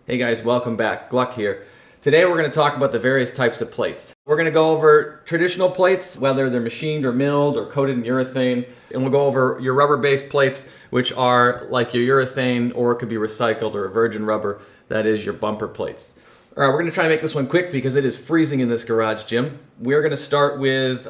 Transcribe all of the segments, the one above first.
Hey guys, welcome back. Gluck here. Today we're going to talk about the various types of plates. We're going to go over traditional plates, whether they're machined or milled or coated in urethane, and we'll go over your rubber-based plates, which are like your urethane, or it could be recycled or virgin rubber, that is your bumper plates. All right, we're going to try to make this one quick because it is freezing in this garage gym. We're going to start with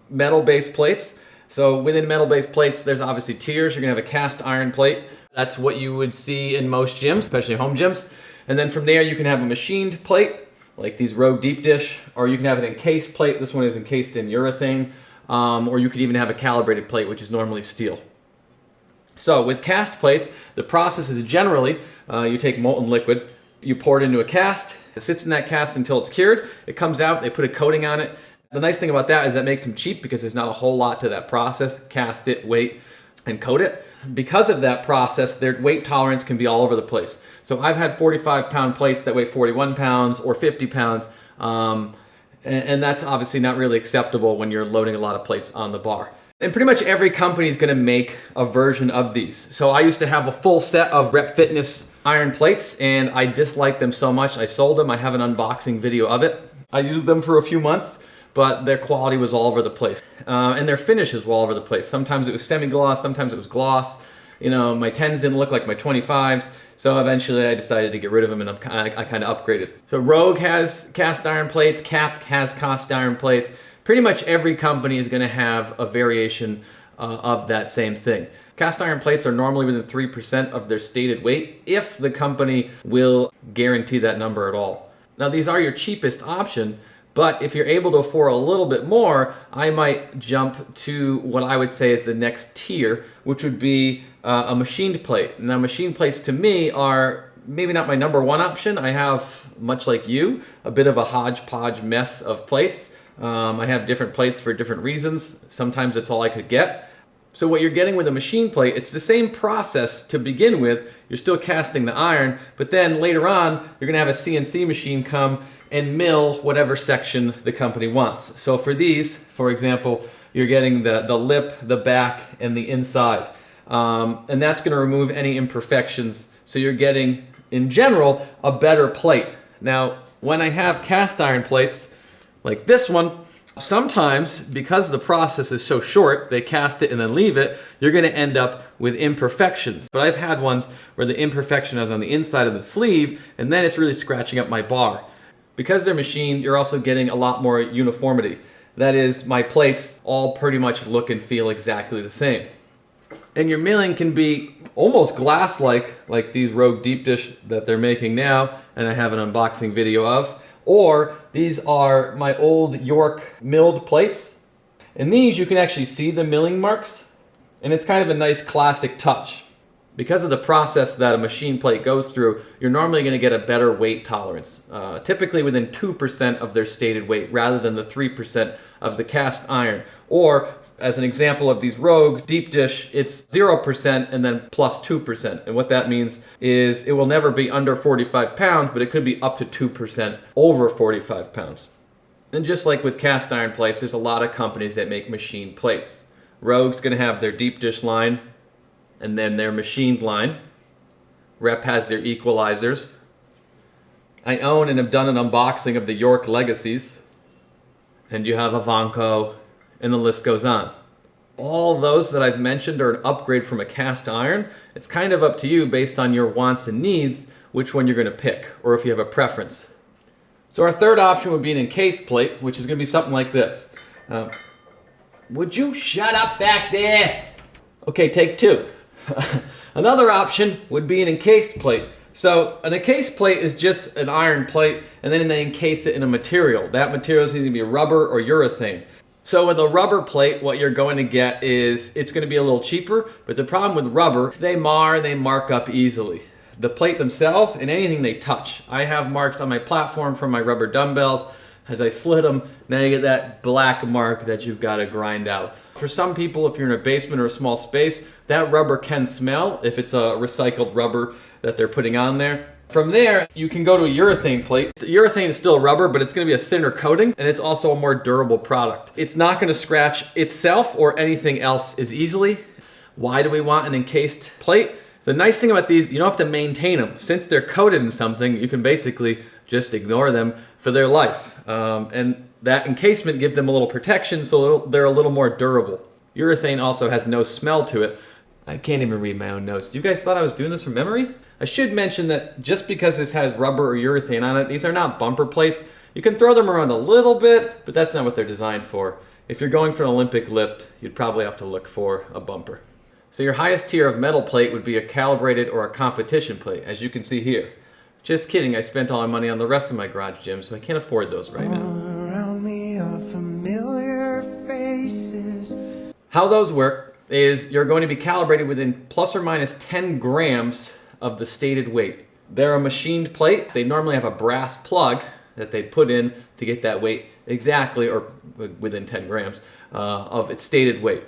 metal-based plates. So within metal-based plates, there's obviously tiers. You're going to have a cast iron plate. That's what you would see in most gyms, especially home gyms. And then from there, you can have a machined plate, like these Rogue deep dish, or you can have an encased plate. This one is encased in urethane, or you could even have a calibrated plate, which is normally steel. So with cast plates, the process is generally, you take molten liquid, you pour it into a cast, it sits in that cast until it's cured, it comes out, they put a coating on it. The nice thing about that is that makes them cheap because there's not a whole lot to that process. Cast it, wait, and coat it. Because of that process, their weight tolerance can be all over the place. So I've had 45-pound plates that weigh 41 pounds or 50 pounds, and that's obviously not really acceptable when you're loading a lot of plates on the bar. And pretty much every company is going to make a version of these. So I used to have a full set of Rep Fitness iron plates, and I disliked them so much I sold them. I have an unboxing video of it. I used them for a few months, but their quality was all over the place. And their finishes were all over the place. Sometimes it was semi-gloss, sometimes it was gloss. You know, my 10s didn't look like my 25s, so eventually I decided to get rid of them and I kind of upgraded. So Rogue has cast iron plates, Cap has cast iron plates. Pretty much every company is going to have a variation of that same thing. Cast iron plates are normally within 3% of their stated weight if the company will guarantee that number at all. Now these are your cheapest option, but if you're able to afford a little bit more, I might jump to what I would say is the next tier, which would be a machined plate. Now machined plates to me are maybe not my number one option. I have, much like you, a bit of a hodgepodge mess of plates. I have different plates for different reasons. Sometimes it's all I could get. So what you're getting with a machine plate, it's the same process to begin with. You're still casting the iron, but then later on, you're gonna have a CNC machine come and mill whatever section the company wants. So for these, for example, you're getting the lip, the back, and the inside. And that's gonna remove any imperfections. So you're getting, in general, a better plate. Now, when I have cast iron plates, like this one, sometimes, because the process is so short, they cast it and then leave it, you're gonna end up with imperfections. But I've had ones where the imperfection is on the inside of the sleeve, and then it's really scratching up my bar. Because they're machined, you're also getting a lot more uniformity. That is, my plates all pretty much look and feel exactly the same. And your milling can be almost glass-like, like these Rogue deep dish that they're making now, and I have an unboxing video of. Or these are my old York milled plates. And these you can actually see the milling marks, and it's kind of a nice classic touch. Because of the process that a machine plate goes through, you're normally going to get a better weight tolerance, typically within 2% of their stated weight rather than the 3% of the cast iron. Or, as an example of these Rogue deep dish, it's 0% and then plus 2%. And what that means is it will never be under 45 pounds, but it could be up to 2% over 45 pounds. And just like with cast iron plates, there's a lot of companies that make machine plates. Rogue's going to have their deep dish line, and then their machined line. Rep has their equalizers. I own and have done an unboxing of the York Legacies. And you have Avanco, and the list goes on. All those that I've mentioned are an upgrade from a cast iron. It's kind of up to you based on your wants and needs, which one you're gonna pick, or if you have a preference. So our third option would be an encased plate, which is gonna be something like this. Would you shut up back there? Okay, take two. Another option would be an encased plate. So an encased plate is just an iron plate, and then they encase it in a material. That material is either be rubber or urethane. So with a rubber plate, what you're going to get is, it's going to be a little cheaper, but the problem with rubber, they mark up easily. The plate themselves and anything they touch. I have marks on my platform from my rubber dumbbells. As I slit them, now you get that black mark that you've got to grind out. For some people, if you're in a basement or a small space, that rubber can smell if it's a recycled rubber that they're putting on there. From there, you can go to a urethane plate. Urethane is still rubber, but it's going to be a thinner coating, and it's also a more durable product. It's not going to scratch itself or anything else as easily. Why do we want an encased plate? The nice thing about these, you don't have to maintain them. Since they're coated in something, you can basically just ignore them for their life. And that encasement gives them a little protection, so they're a little more durable. Urethane also has no smell to it. I can't even read my own notes. You guys thought I was doing this from memory? I should mention that just because this has rubber or urethane on it, these are not bumper plates. You can throw them around a little bit, but that's not what they're designed for. If you're going for an Olympic lift, you'd probably have to look for a bumper. So your highest tier of metal plate would be a calibrated or a competition plate, as you can see here. Just kidding, I spent all my money on the rest of my garage gym, so I can't afford those right now. Around me are familiar faces. How those work is you're going to be calibrated within plus or minus 10 grams of the stated weight. They're a machined plate. They normally have a brass plug that they put in to get that weight exactly, or within 10 grams, of its stated weight.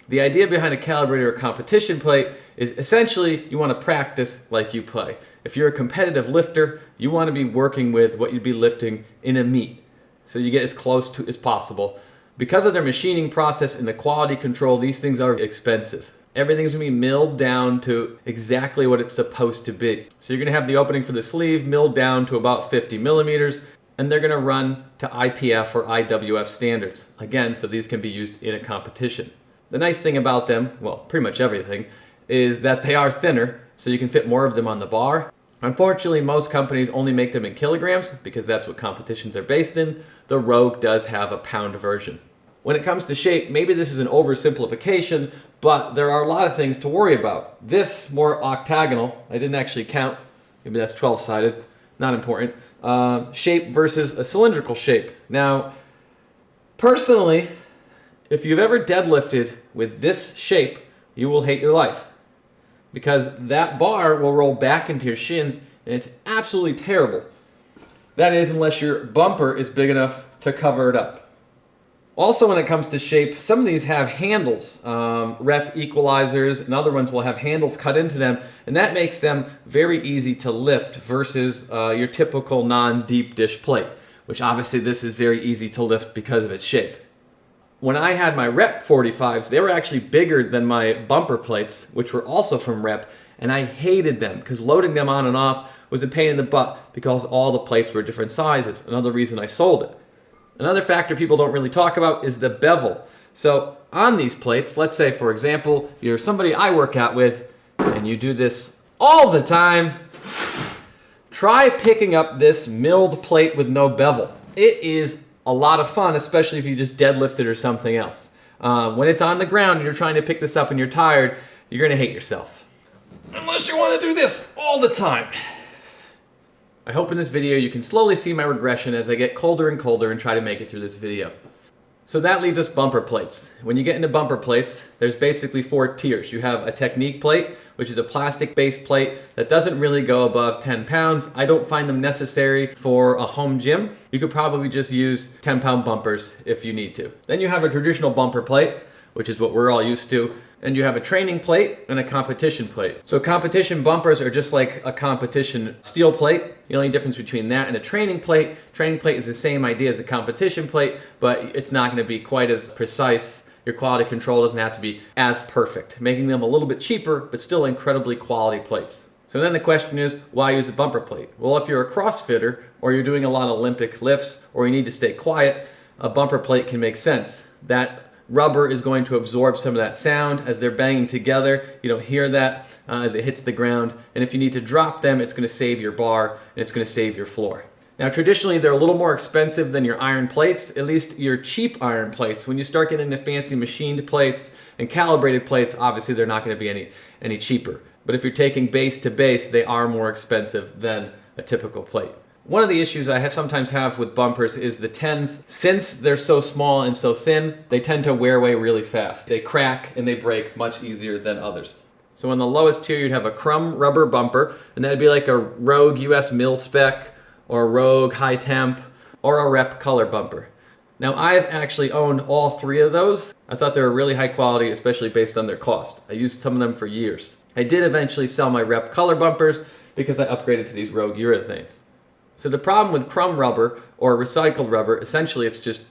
The idea behind a calibrated or competition plate is essentially you want to practice like you play. If you're a competitive lifter, you want to be working with what you'd be lifting in a meet. So you get as close to as possible. Because of their machining process and the quality control, these things are expensive. Everything's going to be milled down to exactly what it's supposed to be. So you're going to have the opening for the sleeve milled down to about 50 millimeters, and they're going to run to IPF or IWF standards. Again, so these can be used in a competition. The nice thing about them, well, pretty much everything, is that they are thinner, so you can fit more of them on the bar. Unfortunately, most companies only make them in kilograms because that's what competitions are based in. The Rogue does have a pound version. When it comes to shape, maybe this is an oversimplification, but there are a lot of things to worry about. This more octagonal, I didn't actually count, maybe that's 12-sided, not important, shape versus a cylindrical shape. Now, personally, if you've ever deadlifted with this shape, you will hate your life, because that bar will roll back into your shins, and it's absolutely terrible. That is, unless your bumper is big enough to cover it up. Also, when it comes to shape, some of these have handles, rep equalizers, and other ones will have handles cut into them, and that makes them very easy to lift versus your typical non-deep dish plate, which obviously this is very easy to lift because of its shape. When I had my Rep 45s, they were actually bigger than my bumper plates, which were also from Rep, and I hated them because loading them on and off was a pain in the butt because all the plates were different sizes. Another reason I sold it. Another factor people don't really talk about is the bevel. So on these plates, let's say for example, you're somebody I work out with and you do this all the time, try picking up this milled plate with no bevel. It is a lot of fun, especially if you just deadlift it or something else. When it's on the ground and you're trying to pick this up and you're tired, you're going to hate yourself. Unless you want to do this all the time. I hope in this video you can slowly see my regression as I get colder and colder and try to make it through this video. So that leaves us bumper plates. When you get into bumper plates, there's basically 4 tiers. You have a technique plate, which is a plastic-based plate that doesn't really go above 10 pounds. I don't find them necessary for a home gym. You could probably just use 10-pound bumpers if you need to. Then you have a traditional bumper plate, which is what we're all used to. And you have a training plate and a competition plate. So competition bumpers are just like a competition steel plate. The only difference between that and a training plate is the same idea as a competition plate, but it's not going to be quite as precise. Your quality control doesn't have to be as perfect, making them a little bit cheaper, but still incredibly quality plates. So then the question is, why use a bumper plate? Well, if you're a CrossFitter, or you're doing a lot of Olympic lifts, or you need to stay quiet, a bumper plate can make sense. That rubber is going to absorb some of that sound as they're banging together. You don't hear that as it hits the ground. And if you need to drop them, it's going to save your bar and it's going to save your floor. Now, traditionally, they're a little more expensive than your iron plates, at least your cheap iron plates. When you start getting into fancy machined plates and calibrated plates, obviously they're not going to be any cheaper. But if you're taking base to base, they are more expensive than a typical plate. One of the issues I sometimes have with bumpers is the 10s. Since they're so small and so thin, they tend to wear away really fast. They crack and they break much easier than others. So in the lowest tier, you'd have a Crumb rubber bumper, and that'd be like a Rogue US mil spec, or a Rogue high temp, or a Rep color bumper. Now, I've actually owned all 3 of those. I thought they were really high quality, especially based on their cost. I used some of them for years. I did eventually sell my Rep color bumpers because I upgraded to these Rogue urethanes. So the problem with Crumb rubber or recycled rubber, essentially it's just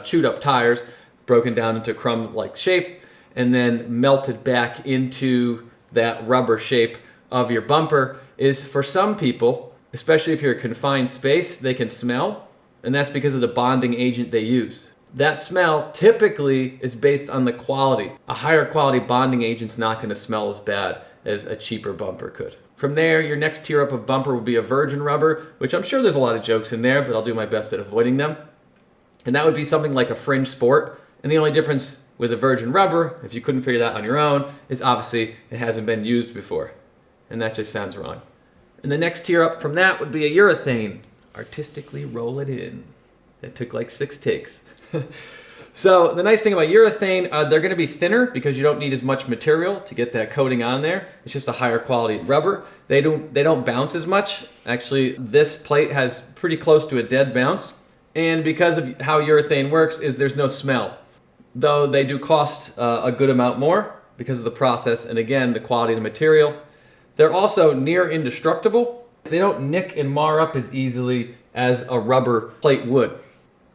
chewed up tires, broken down into crumb-like shape, and then melted back into that rubber shape of your bumper is for some people, especially if you're a confined space, they can smell, and that's because of the bonding agent they use. That smell typically is based on the quality. A higher quality bonding agent's not going to smell as bad as a cheaper bumper could. From there, your next tier up of bumper would be a virgin rubber, which I'm sure there's a lot of jokes in there, but I'll do my best at avoiding them. And that would be something like a fringe sport. And the only difference with a virgin rubber, if you couldn't figure that on your own, is obviously it hasn't been used before. And that just sounds wrong. And the next tier up from that would be a urethane. Artistically roll it in. That took like 6 takes. So the nice thing about urethane, they're going to be thinner because you don't need as much material to get that coating on there. It's just a higher quality rubber. They don't bounce as much. Actually, this plate has pretty close to a dead bounce. And because of how urethane works is there's no smell. Though they do cost a good amount more because of the process and again, the quality of the material. They're also near indestructible. They don't nick and mar up as easily as a rubber plate would.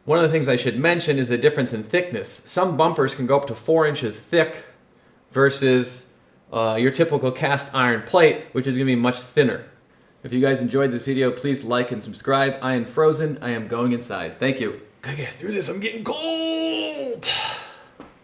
One of the things I should mention is the difference in thickness. Some bumpers can go up to 4 inches thick versus your typical cast iron plate, which is going to be much thinner. If you guys enjoyed this video, please like and subscribe. I am frozen. I am going inside. Thank you. Gotta get through this. I'm getting cold.